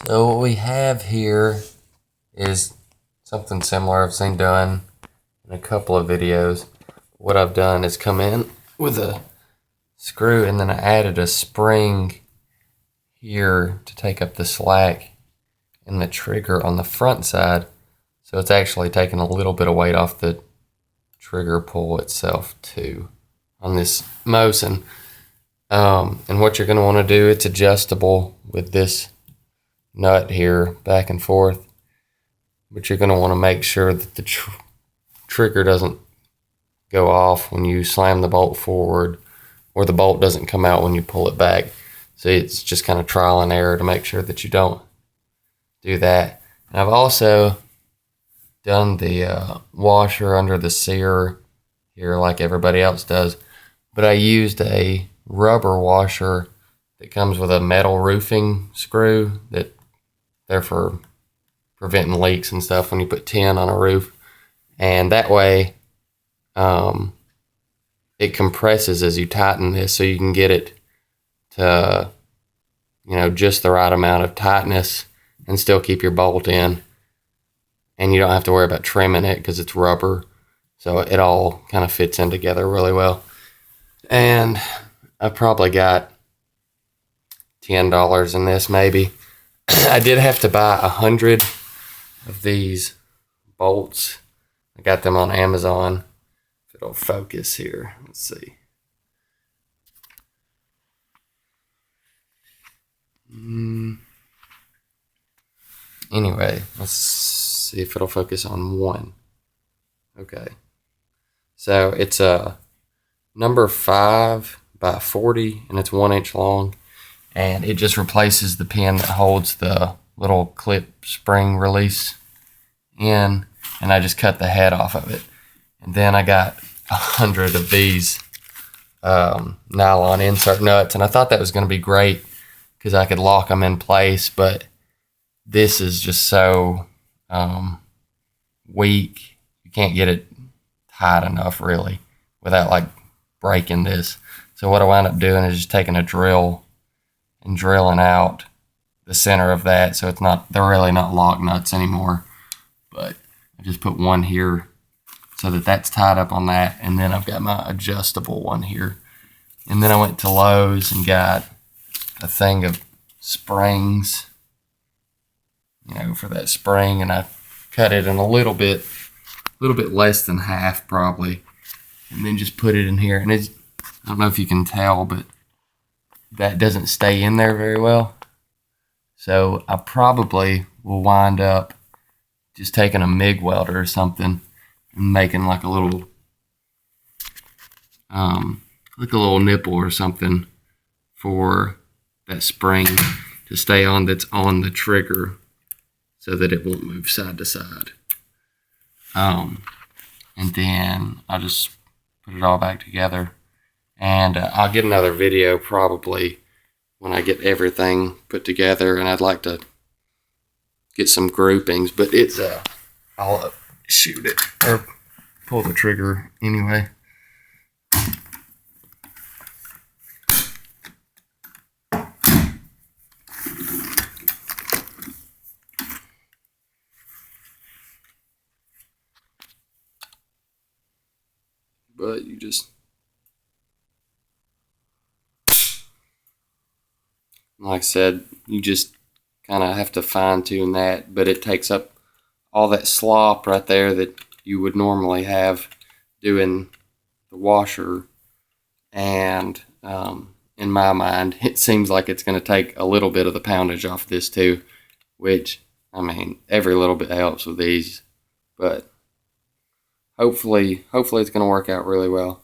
So what we have here is something similar I've seen done in a couple of videos. What I've done is come in with a screw and then I added a spring here to take up the slack in the trigger on the front side. So it's actually taking a little bit of weight off the trigger pull itself too on this Mosin. And what you're going to want to do, it's adjustable with this nut here back and forth, but you're going to want to make sure that the trigger doesn't go off when you slam the bolt forward, or the bolt doesn't come out when you pull it back. So it's just kind of trial and error to make sure that you don't do that. And I've also done the washer under the sear here like everybody else does, but I used a rubber washer that comes with a metal roofing screw that they're for preventing leaks and stuff when you put tin on a roof. And that way it compresses as you tighten this, so you can get it to, just the right amount of tightness and still keep your bolt in. And you don't have to worry about trimming it because it's rubber. So it all kind of fits in together really well. And I probably got $10 in this maybe. I did have to buy 100 of these bolts. I got them on Amazon. If it'll focus here, let's see. Anyway, let's see if it'll focus on one. Okay. So it's a number 5 by 40 and it's 1 inch long. And it just replaces the pin that holds the little clip spring release in. And I just cut the head off of it. And then I got 100 of these nylon insert nuts. And I thought that was going to be great because I could lock them in place. But this is just so weak. You can't get it tight enough really without like breaking this. So what I wound up doing is just taking a drill and drilling out the center of that, so they're really not lock nuts anymore. But I just put one here so that that's tied up on that, and then I've got my adjustable one here. And then I went to Lowe's and got a thing of springs, for that spring, and I cut it in a little bit less than half probably, and then just put it in here. And I don't know if you can tell, but that doesn't stay in there very well. So I probably will wind up just taking a MIG welder or something and making like a little nipple or something for that spring to stay on, that's on the trigger, so that it won't move side to side. And then I'll just put it all back together. And I'll get another video probably when I get everything put together, and I'd like to get some groupings, but I'll shoot it or pull the trigger anyway. But you just, like I said, you just kind of have to fine tune that, but it takes up all that slop right there that you would normally have doing the washer. And in my mind, it seems like it's going to take a little bit of the poundage off this too, which, every little bit helps with these, but hopefully it's going to work out really well.